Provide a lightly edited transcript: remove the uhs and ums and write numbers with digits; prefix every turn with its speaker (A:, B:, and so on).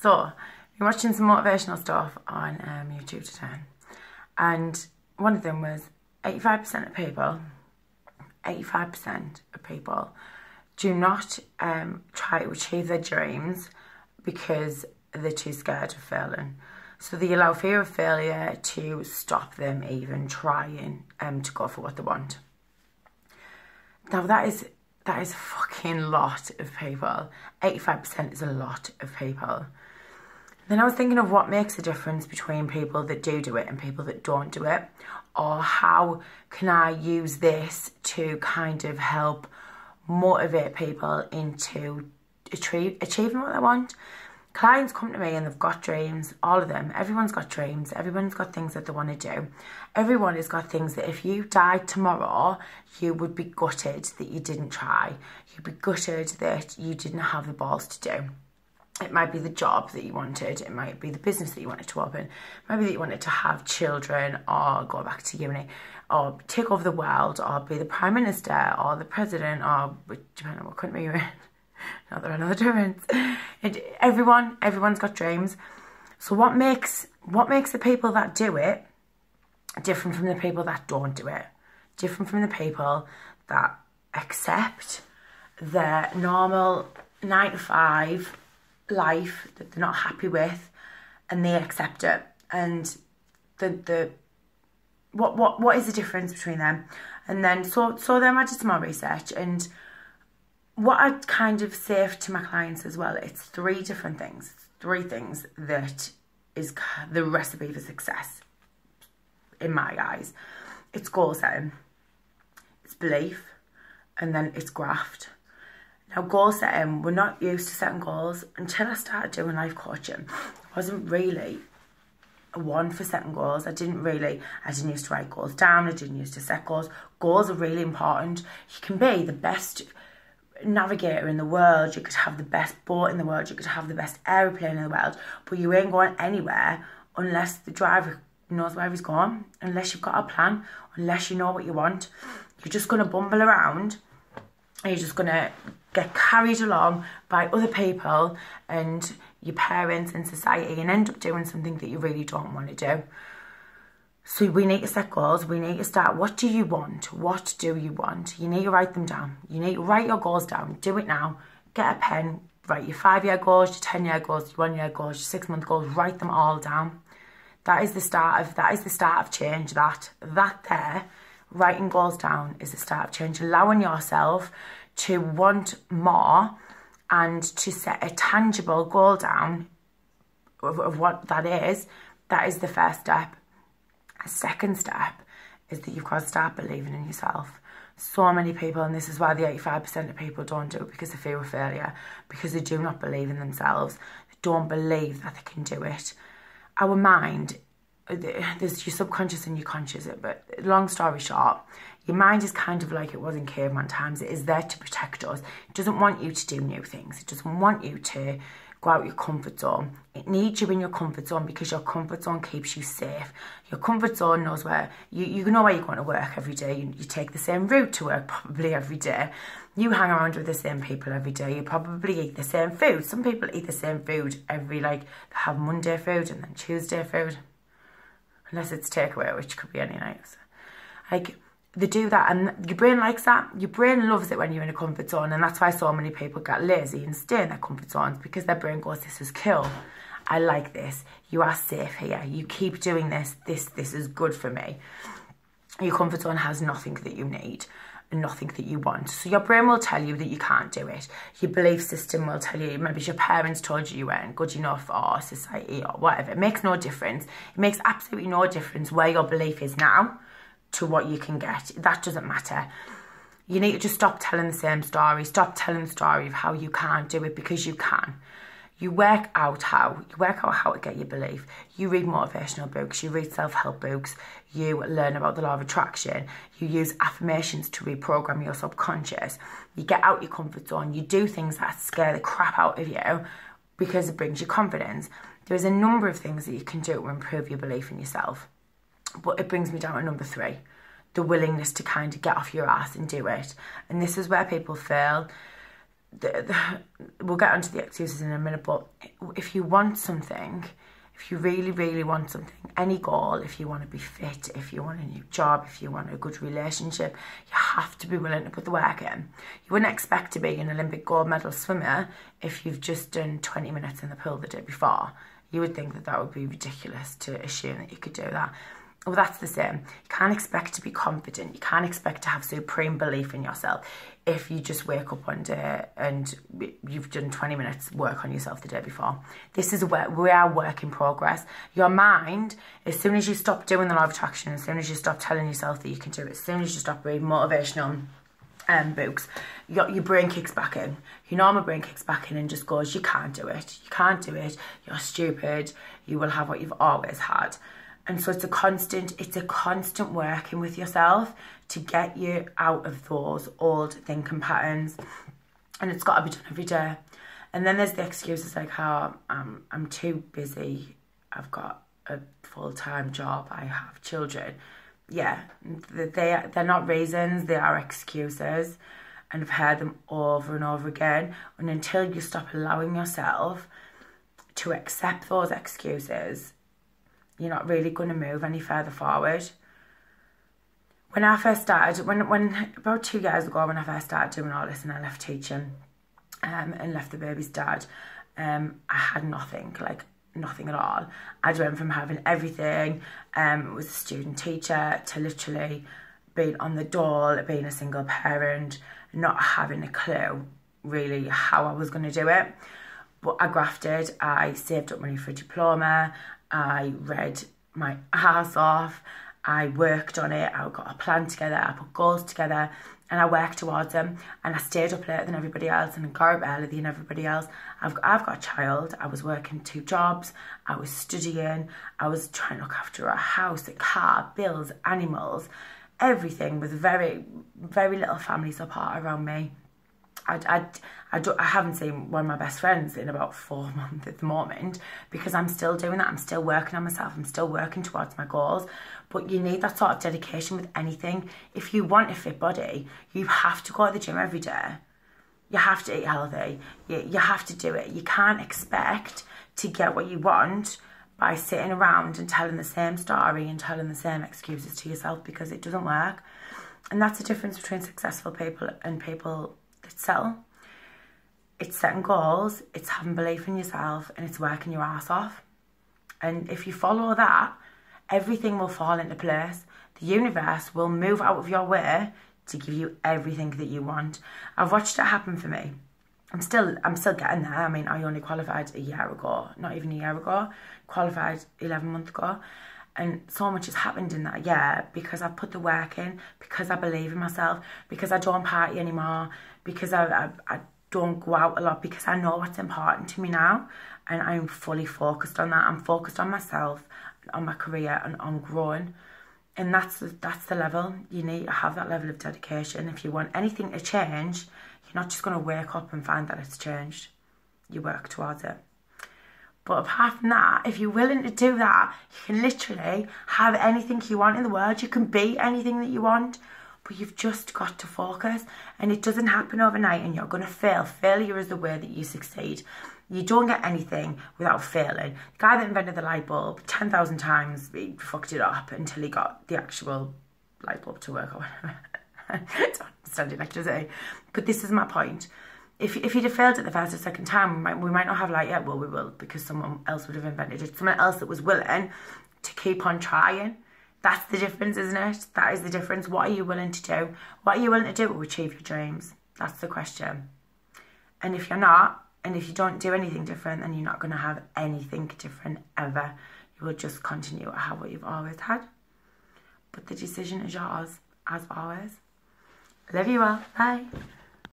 A: So, I've been watching some motivational stuff on YouTube today, and one of them was 85% of people do not try to achieve their dreams because they're too scared of failing. So they allow fear of failure to stop them even trying to go for what they want. Now that is a fucking lot of people. 85% is a lot of people. Then I was thinking of what makes a difference between people that do it and people that don't do it, or how can I use this to kind of help motivate people into achieving what they want. Clients come to me and they've got dreams, all of them. Everyone's got dreams. Everyone's got things that they want to do. Everyone has got things that if you died tomorrow, you would be gutted that you didn't try. You'd be gutted that you didn't have the balls to do. It might be the job that you wanted. It might be the business that you wanted to open. Maybe that you wanted to have children or go back to uni or take over the world or be the Prime Minister or the President or depending on what country you're in. Not that I know the difference. Everyone's got dreams. So what makes the people that do it different from the people that don't do it? Different from the people that accept their normal 9-to-5 life that they're not happy with, and they accept it. And what is the difference between them? And then so then I did some more research, and what I kind of say to my clients as well, it's three different things. Three things that is the recipe for success in my eyes. It's goal setting, it's belief, and then it's graft. Now, goal setting, we're not used to setting goals. Until I started doing life coaching, I wasn't really one for setting goals. I didn't used to write goals down. I didn't used to set goals. Goals are really important. You can be the best navigator in the world. You could have the best boat in the world. You could have the best aeroplane in the world. But you ain't going anywhere unless the driver knows where he's going, unless you've got a plan, unless you know what you want. You're just going to bumble around, and you're just going to get carried along by other people and your parents and society and end up doing something that you really don't want to do. So we need to set goals. We need to start, what do you want? What do you want? You need to write them down. You need to write your goals down. Do it now. Get a pen. Write your 5-year goals, your 10-year goals, your 1-year goals, your 6-month goals. Write them all down. That is the start of change. That there, writing goals down, is the start of change. Allowing yourself to want more and to set a tangible goal down of what that is the first step. A second step is that you've got to start believing in yourself. So many people, and this is why the 85% of people don't do it, because of fear of failure, because they do not believe in themselves. They don't believe that they can do it. Our mind, there's your subconscious and your conscious, but long story short, your mind is kind of like it was in caveman times. It is there to protect us. It doesn't want you to do new things. It doesn't want you to go out your comfort zone. It needs you in your comfort zone because your comfort zone keeps you safe. Your comfort zone knows where, you know where you're going to work every day. You take the same route to work probably every day. You hang around with the same people every day. You probably eat the same food. Some people eat the same food every, they have Monday food and then Tuesday food. Unless it's takeaway, which could be any night. They do that, and your brain likes that. Your brain loves it when you're in a comfort zone, and that's why so many people get lazy and stay in their comfort zones, because their brain goes, this is cool. I like this. You are safe here. You keep doing this. This is good for me. Your comfort zone has nothing that you need and nothing that you want. So your brain will tell you that you can't do it. Your belief system will tell you, maybe your parents told you weren't good enough, or society, or whatever. It makes no difference. It makes absolutely no difference where your belief is now to what you can get. That doesn't matter. You need to just stop telling the same story. Stop telling the story of how you can't do it, because you can. You work out how to get your belief. You read motivational books, you read self-help books, you learn about the law of attraction, you use affirmations to reprogram your subconscious. You get out your comfort zone, you do things that scare the crap out of you because it brings you confidence. There's a number of things that you can do to improve your belief in yourself. But it brings me down to number 3, the willingness to kind of get off your ass and do it. And this is where people fail. we'll get onto the excuses in a minute, but if you want something, if you really, really want something, any goal, if you want to be fit, if you want a new job, if you want a good relationship, you have to be willing to put the work in. You wouldn't expect to be an Olympic gold medal swimmer if you've just done 20 minutes in the pool the day before. You would think that that would be ridiculous to assume that you could do that. Well, that's the same. You can't expect to be confident. You can't expect to have supreme belief in yourself if you just wake up one day and you've done 20 minutes work on yourself the day before. This is where we are work in progress. Your mind, as soon as you stop doing the law of attraction, as soon as you stop telling yourself that you can do it, as soon as you stop reading motivational books, your brain kicks back in. Your normal brain kicks back in and just goes, you can't do it. You can't do it. You're stupid. You will have what you've always had. And so it's a constant working with yourself to get you out of those old thinking patterns. And it's got to be done every day. And then there's the excuses like how I'm too busy. I've got a full-time job. I have children. Yeah, they're not reasons. They are excuses. And I've heard them over and over again. And until you stop allowing yourself to accept those excuses, you're not really going to move any further forward. When I first started, when about 2 years ago, when I first started doing all this and I left teaching and left the baby's dad, I had nothing, like nothing at all. I went from having everything, was a student teacher, to literally being on the dole, being a single parent, not having a clue really how I was going to do it. But I grafted, I saved up money for a diploma, I read my ass off, I worked on it, I got a plan together, I put goals together, and I worked towards them, and I stayed up later than everybody else, and I got up earlier than everybody else. I've got a child, I was working 2 jobs, I was studying, I was trying to look after a house, a car, bills, animals, everything, with very, very little family support around me. I haven't seen one of my best friends in about 4 months at the moment, because I'm still doing that. I'm still working on myself. I'm still working towards my goals. But you need that sort of dedication with anything. If you want a fit body, you have to go to the gym every day. You have to eat healthy. You have to do it. You can't expect to get what you want by sitting around and telling the same story and telling the same excuses to yourself, because it doesn't work. And that's the difference between successful people and people that settle. It's setting goals, it's having belief in yourself, and it's working your ass off. And if you follow that, everything will fall into place. The universe will move out of your way to give you everything that you want. I've watched it happen for me. I'm still getting there. I mean, I only qualified a year ago, not even a year ago, qualified 11 months ago. And so much has happened in that year because I've put the work in, because I believe in myself, because I don't party anymore, because I don't go out a lot, because I know what's important to me now, and I'm fully focused on that. I'm focused on myself, on my career, and on growing. And that's the level. You need to have that level of dedication. If you want anything to change, you're not just going to wake up and find that it's changed. You work towards it. But apart from that, if you're willing to do that, you can literally have anything you want in the world. You can be anything that you want. But you've just got to focus, and it doesn't happen overnight, and you're going to fail. Failure is the way that you succeed. You don't get anything without failing. The guy that invented the light bulb, 10,000 times, he fucked it up until he got the actual light bulb to work or whatever. I don't understand electricity. But this is my point. If he'd have failed it the first or second time, we might not have light yet. Well, we will, because someone else would have invented it. Someone else that was willing to keep on trying. That's the difference, isn't it? That is the difference. What are you willing to do? What are you willing to do to achieve your dreams? That's the question. And if you're not, and if you don't do anything different, then you're not going to have anything different ever. You will just continue to have what you've always had. But the decision is yours, as always. Love you all. Bye.